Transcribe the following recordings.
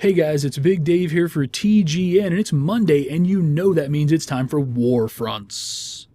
Hey guys, it's Big Dave here for TGN, and it's Monday, and you know that means it's time for Warfronts.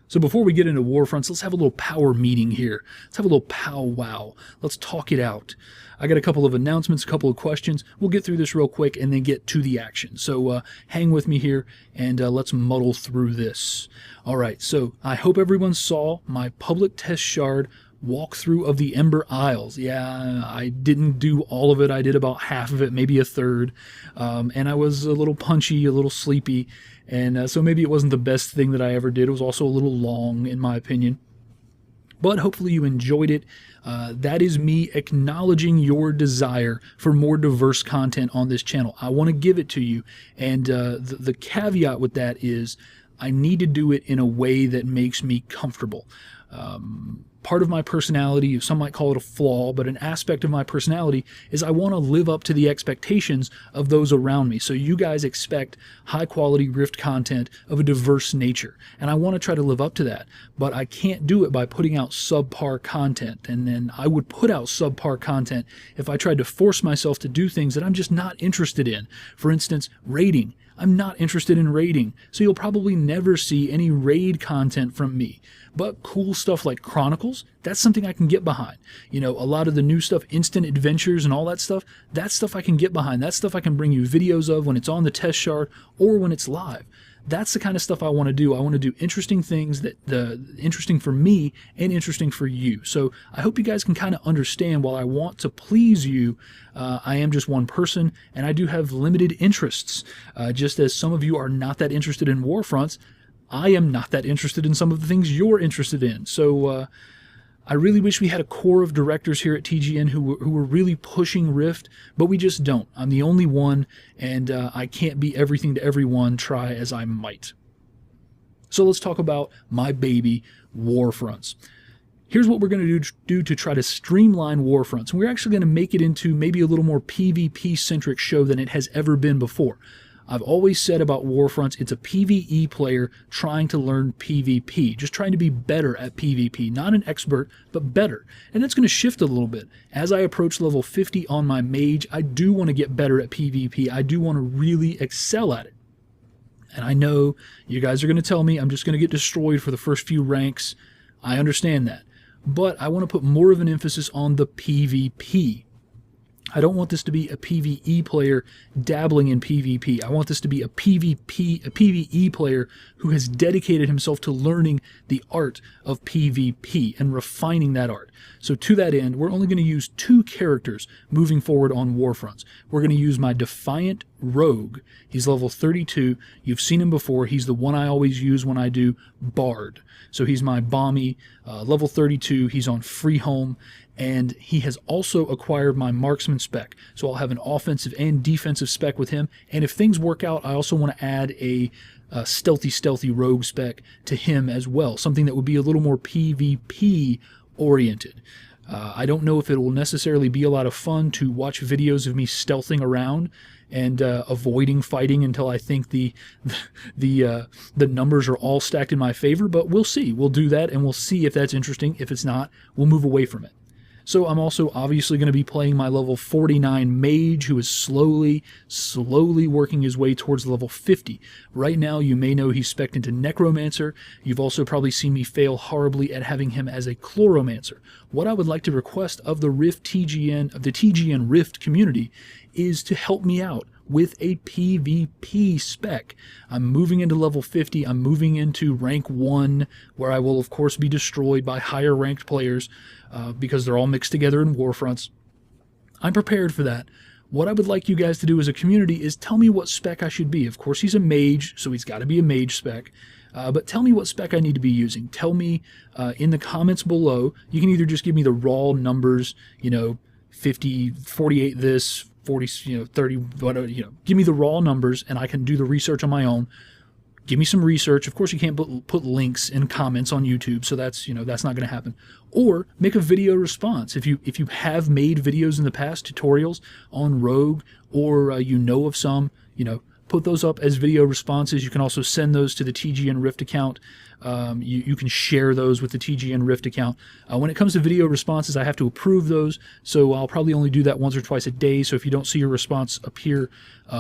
So before we get into Warfronts, let's have a little power meeting here. Let's have a little powwow. Let's talk it out. I got a couple of announcements, a couple of questions. We'll get through this real quick and then get to the action. So hang with me here, and let's muddle through this. All right, so I hope everyone saw my public test shard walkthrough of the Ember Isles. Yeah, I didn't do all of it. I did about half of it, maybe a third. And I was a little punchy, a little sleepy. And so maybe it wasn't the best thing that I ever did. It was also a little long, in my opinion. But hopefully you enjoyed it. That is me acknowledging your desire for more diverse content on this channel. I want to give it to you. And the caveat with that is I need to do it in a way that makes me comfortable. Part of my personality, some might call it a flaw, but an aspect of my personality is I want to live up to the expectations of those around me. So you guys expect high quality Rift content of a diverse nature, and I want to try to live up to that, but I can't do it by putting out subpar content. And then I would put out subpar content if I tried to force myself to do things that I'm just not interested in. For instance, raiding. I'm not interested in raiding, so you'll probably never see any raid content from me. But cool stuff like Chronicles, that's something I can get behind. You know, a lot of the new stuff, instant adventures and all that stuff I can get behind. That stuff I can bring you videos of when it's on the test shard or when it's live. That's the kind of stuff I want to do. I want to do interesting things that interesting for me and interesting for you. So I hope you guys can kind of understand, while I want to please you, I am just one person and I do have limited interests. Just as some of you are not that interested in Warfronts, I am not that interested in some of the things you're interested in. So I really wish we had a core of directors here at TGN who were really pushing Rift, but we just don't. I'm the only one, and I can't be everything to everyone, try as I might. So let's talk about my baby, Warfronts. Here's what we're going to do to try to streamline Warfronts. And we're actually going to make it into maybe a little more PvP-centric show than it has ever been before. I've always said about Warfronts, it's a PvE player trying to learn PvP, just trying to be better at PvP. Not an expert, but better. And that's going to shift a little bit. As I approach level 50 on my mage, I do want to get better at PvP. I do want to really excel at it. And I know you guys are going to tell me I'm just going to get destroyed for the first few ranks. I understand that. But I want to put more of an emphasis on the PvP. I don't want this to be a PvE player dabbling in PvP. I want this to be a PvE player who has dedicated himself to learning the art of PvP and refining that art. So to that end, we're only going to use 2 characters moving forward on Warfronts. We're going to use my Defiant Rogue. He's level 32. You've seen him before. He's the one I always use when I do Bard. So he's my Bomby, level 32. He's on Freeholm. And he has also acquired my marksman spec. So I'll have an offensive and defensive spec with him. And if things work out, I also want to add a stealthy rogue spec to him as well. Something that would be a little more PvP oriented. I don't know if it will necessarily be a lot of fun to watch videos of me stealthing around and avoiding fighting until I think the numbers are all stacked in my favor, but we'll see. We'll do that and we'll see if that's interesting. If it's not, we'll move away from it. So I'm also obviously going to be playing my level 49 mage, who is slowly working his way towards level 50. Right now, you may know he's spec'd into Necromancer. You've also probably seen me fail horribly at having him as a Chloromancer. What I would like to request of the TGN Rift community is to help me out with a PvP spec. I'm moving into level 50. I'm moving into rank 1, where I will of course be destroyed by higher ranked players because they're all mixed together in Warfronts. I'm prepared for that. What I would like you guys to do as a community is tell me what spec I should be. Of course he's a mage, so he's got to be a mage spec. But tell me what spec I need to be using. Tell me in the comments below. You can either just give me the raw numbers, 50, 48 this, 40, 30, whatever, give me the raw numbers and I can do the research on my own. Give me some research. Of course, you can't put links in comments on YouTube, so that's that's not going to happen. Or make a video response. If you have made videos in the past, tutorials on Rogue, or you know of some, put those up as video responses. You can also send those to the TGN Rift account. You can share those with the TGN Rift account. When it comes to video responses, I have to approve those, so I'll probably only do that once or twice a day. So if you don't see your response appear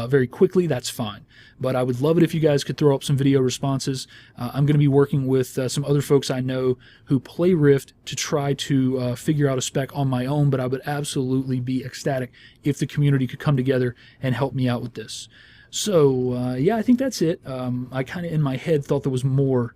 very quickly, that's fine. But I would love it if you guys could throw up some video responses. I'm going to be working with some other folks I know who play Rift to try to figure out a spec on my own, but I would absolutely be ecstatic if the community could come together and help me out with this. So, yeah, I think that's it. I kind of, in my head, thought there was more.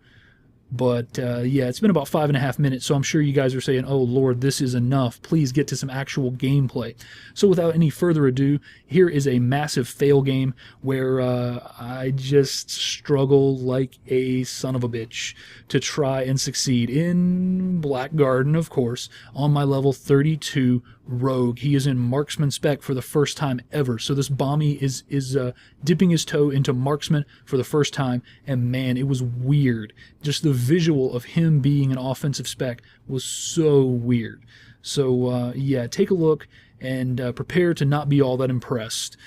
But, yeah, it's been about 5.5 minutes, so I'm sure you guys are saying, oh, Lord, this is enough. Please get to some actual gameplay. So without any further ado, here is a massive fail game where I just struggle like a son of a bitch to try and succeed in Black Garden, of course, on my level 32 Rogue. He is in Marksman spec for the first time ever. So this Bomby is dipping his toe into Marksman for the first time, and man, it was weird. Just the visual of him being an offensive spec was so weird. So yeah, take a look and prepare to not be all that impressed.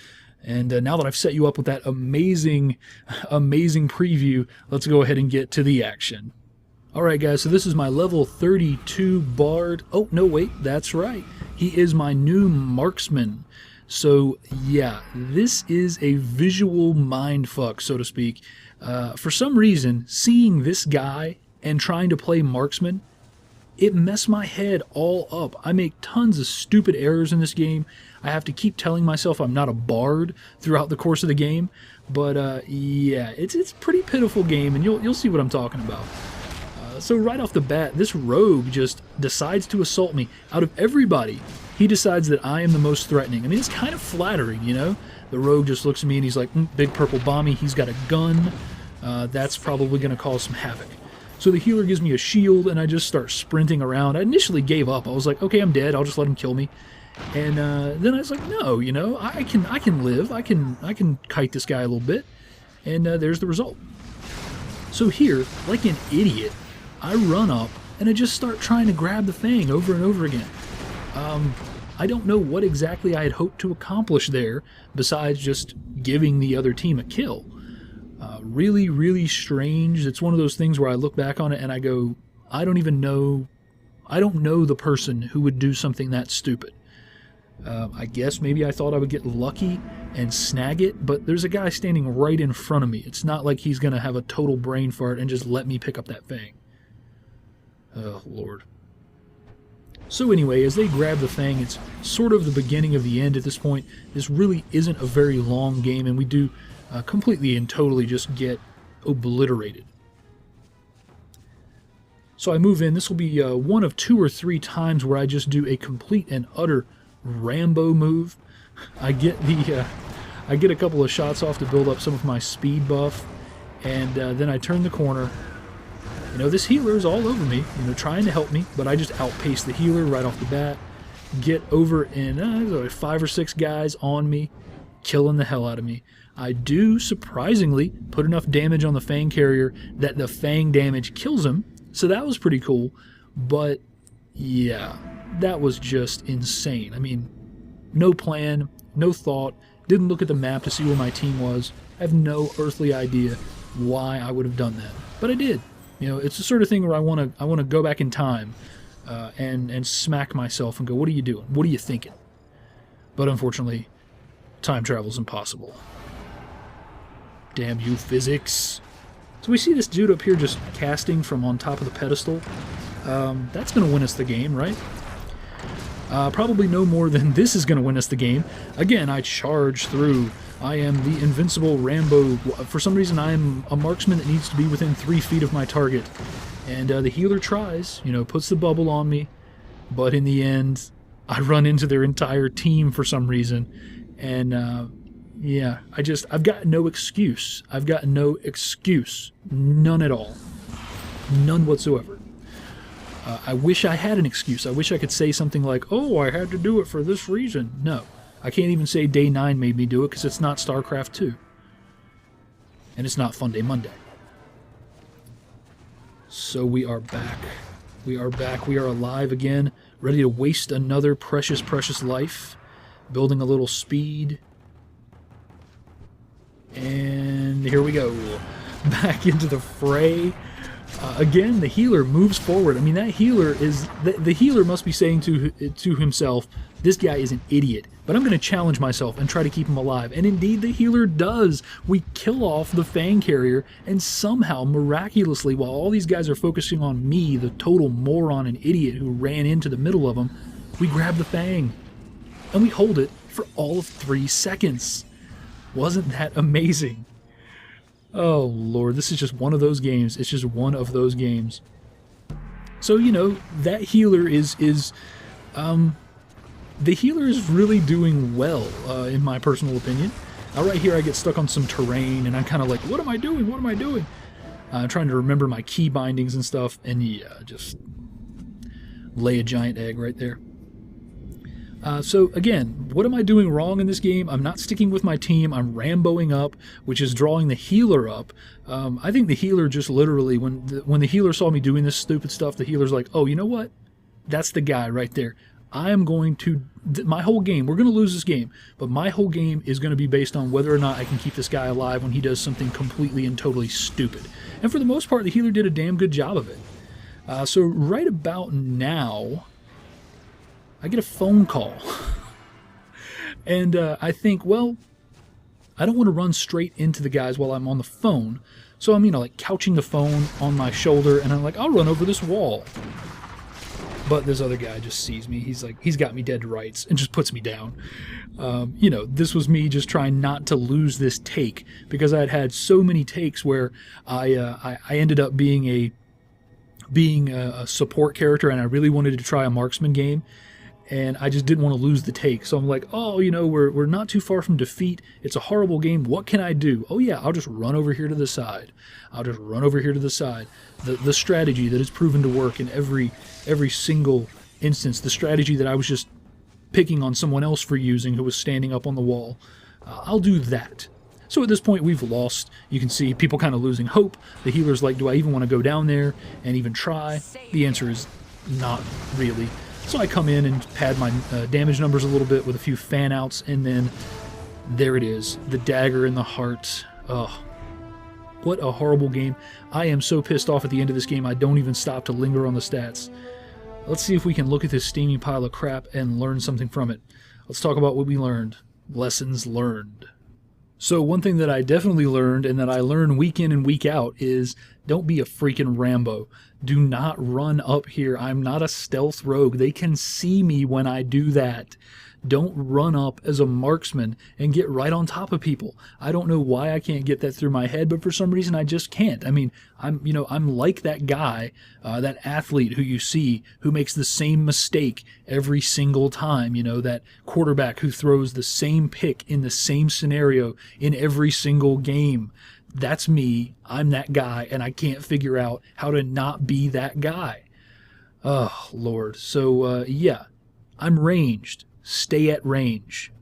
And now that I've set you up with that amazing preview, let's go ahead and get to the action. Alright guys, so this is my level 32 Bard. Oh, no, wait, that's right. He is my new Marksman. So, yeah, this is a visual mindfuck, so to speak. For some reason, seeing this guy and trying to play Marksman, it messed my head all up. I make tons of stupid errors in this game. I have to keep telling myself I'm not a bard throughout the course of the game. But, yeah, it's a pretty pitiful game, and you'll see what I'm talking about. So right off the bat, this rogue just decides to assault me. Out of everybody, he decides that I am the most threatening. I mean, it's kind of flattering, you know? The rogue just looks at me and he's like, big purple Bomby, he's got a gun. That's probably going to cause some havoc. So the healer gives me a shield and I just start sprinting around. I initially gave up. I was like, okay, I'm dead. I'll just let him kill me. And then I was like, no, you know, I can live. I can kite this guy a little bit. And there's the result. So here, like an idiot, I run up and I just start trying to grab the Fang over and over again. I don't know what exactly I had hoped to accomplish there besides just giving the other team a kill. Really, really strange. It's one of those things where I look back on it and I go, I don't know the person who would do something that stupid. I guess maybe I thought I would get lucky and snag it, but there's a guy standing right in front of me. It's not like he's going to have a total brain fart and just let me pick up that Fang. Oh, Lord. So anyway, as they grab the Fang, it's sort of the beginning of the end at this point. This really isn't a very long game, and we do completely and totally just get obliterated. So I move in. This will be one of 2 or 3 times where I just do a complete and utter Rambo move. I get a couple of shots off to build up some of my speed buff, and then I turn the corner. You know, this healer is all over me, you know, trying to help me, but I just outpace the healer right off the bat, get over in like 5 or 6 guys on me, killing the hell out of me. I do, surprisingly, put enough damage on the Fang carrier that the Fang damage kills him, so that was pretty cool, but yeah, that was just insane. I mean, no plan, no thought, didn't look at the map to see where my team was. I have no earthly idea why I would have done that, but I did. You know, it's the sort of thing where I want to go back in time and smack myself and go, what are you doing? What are you thinking? But unfortunately, time travel's impossible. Damn you, physics. So we see this dude up here just casting from on top of the pedestal. That's going to win us the game, right? Probably no more than this is going to win us the game. Again, I charge through. I am the invincible Rambo. For some reason, I am a marksman that needs to be within 3 feet of my target. And the healer tries, you know, puts the bubble on me. But in the end, I run into their entire team for some reason. And, yeah, I've got no excuse. I've got no excuse. None at all. None whatsoever. I wish I had an excuse. I wish I could say something like, oh, I had to do it for this reason. No. I can't even say Day 9 made me do it because it's not StarCraft 2. And it's not Fun Day Monday. So we are back. We are back. We are alive again. Ready to waste another precious, precious life. Building a little speed. And here we go. Back into the fray. Again, the healer moves forward. I mean, that healer is... The healer must be saying to himself, this guy is an idiot, but I'm going to challenge myself and try to keep him alive. And indeed, the healer does. We kill off the Fang carrier, and somehow, miraculously, while all these guys are focusing on me, the total moron and idiot who ran into the middle of them, we grab the Fang. And we hold it for all of 3 seconds. Wasn't that amazing? Oh, Lord, this is just one of those games. It's just one of those games. So, you know, that healer the healer is really doing well, in my personal opinion. Right here, I get stuck on some terrain, and I'm kind of like, what am I doing? What am I doing? I'm trying to remember my key bindings and stuff, and yeah, just lay a giant egg right there. So again, what am I doing wrong in this game? I'm not sticking with my team. I'm Ramboing up, which is drawing the healer up. I think the healer just literally, when the healer saw me doing this stupid stuff, the healer's like, oh, you know what? That's the guy right there. I am going to, my whole game, we're going to lose this game, but my whole game is going to be based on whether or not I can keep this guy alive when he does something completely and totally stupid. And for the most part, the healer did a damn good job of it. So right about now, I get a phone call. And I think, well, I don't want to run straight into the guys while I'm on the phone. So I'm, you know, like couching the phone on my shoulder, and I'm like, I'll run over this wall. But this other guy just sees me. He's like, he's got me dead to rights and just puts me down. You know, this was me just trying not to lose this take, because I had had so many takes where I ended up being a support character, and I really wanted to try a marksman game, and I just didn't want to lose the take. So I'm like, oh, you know, we're not too far from defeat. It's a horrible game. What can I do? Oh yeah, I'll just run over here to the side. I'll just run over here to the side. The strategy that has proven to work in every single instance, the strategy that I was just picking on someone else for using who was standing up on the wall, I'll do that. So at this point, we've lost. You can see people kind of losing hope. The healer's like, do I even want to go down there and even try? The answer is not really. So I come in and pad my damage numbers a little bit with a few fan outs, and then there it is, the dagger in the heart. Ugh. What a horrible game. I am so pissed off at the end of this game, I don't even stop to linger on the stats. Let's see if we can look at this steaming pile of crap and learn something from it. Let's talk about what we learned. Lessons learned. So one thing that I definitely learned, and that I learn week in and week out, is don't be a freaking Rambo. Do not run up here. I'm not a stealth rogue. They can see me when I do that. Don't run up as a marksman and get right on top of people. I don't know why I can't get that through my head, but for some reason I just can't. I mean, I'm like that guy, that athlete who you see who makes the same mistake every single time. You know, that quarterback who throws the same pick in the same scenario in every single game. That's me. I'm that guy, and I can't figure out how to not be that guy. Oh, Lord. So, yeah, I'm ranged. Stay at range.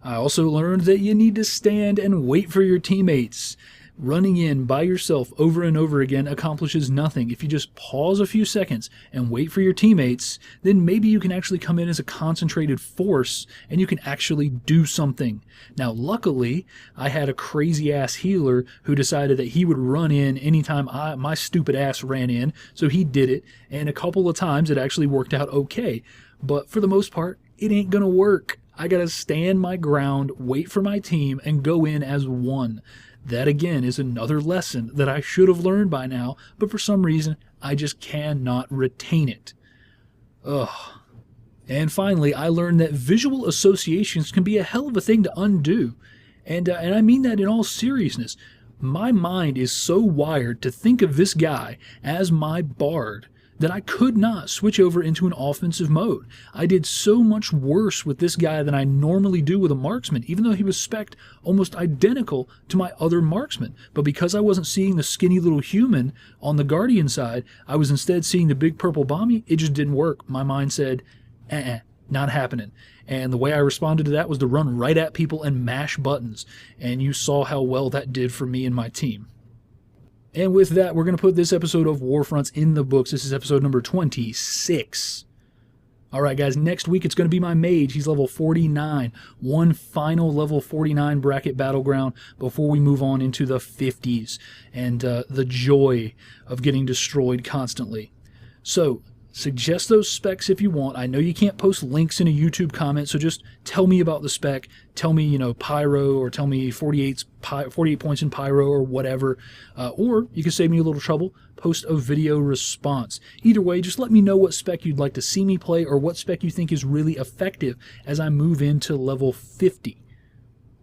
I also learned that you need to stand and wait for your teammates. Running in by yourself over and over again accomplishes nothing. If you just pause a few seconds and wait for your teammates, then maybe you can actually come in as a concentrated force and you can actually do something. Now, luckily, I had a crazy-ass healer who decided that he would run in anytime my stupid ass ran in, so he did it, and a couple of times it actually worked out okay. But for the most part, it ain't gonna work. I gotta stand my ground, wait for my team, and go in as one. That, again, is another lesson that I should have learned by now, but for some reason, I just cannot retain it. Ugh. And finally, I learned that visual associations can be a hell of a thing to undo. And I mean that in all seriousness. My mind is so wired to think of this guy as my bard that I could not switch over into an offensive mode. I did so much worse with this guy than I normally do with a marksman, even though he was spec'd almost identical to my other marksman. But because I wasn't seeing the skinny little human on the Guardian side, I was instead seeing the big purple bomby. It just didn't work. My mind said, not happening. And the way I responded to that was to run right at people and mash buttons. And you saw how well that did for me and my team. And with that, we're going to put this episode of Warfronts in the books. This is episode number 26. All right, guys, next week it's going to be my mage. He's level 49. One final level 49 bracket battleground before we move on into the 50s and the joy of getting destroyed constantly. So suggest those specs if you want. I know you can't post links in a YouTube comment, so just tell me about the spec. Tell me, you know, Pyro, or tell me 48 points in Pyro or whatever. Or you can save me a little trouble. Post a video response. Either way, just let me know what spec you'd like to see me play or what spec you think is really effective as I move into level 50.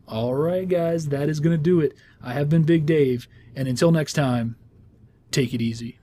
All right, guys, that is going to do it. I have been Big Dave, and until next time, take it easy.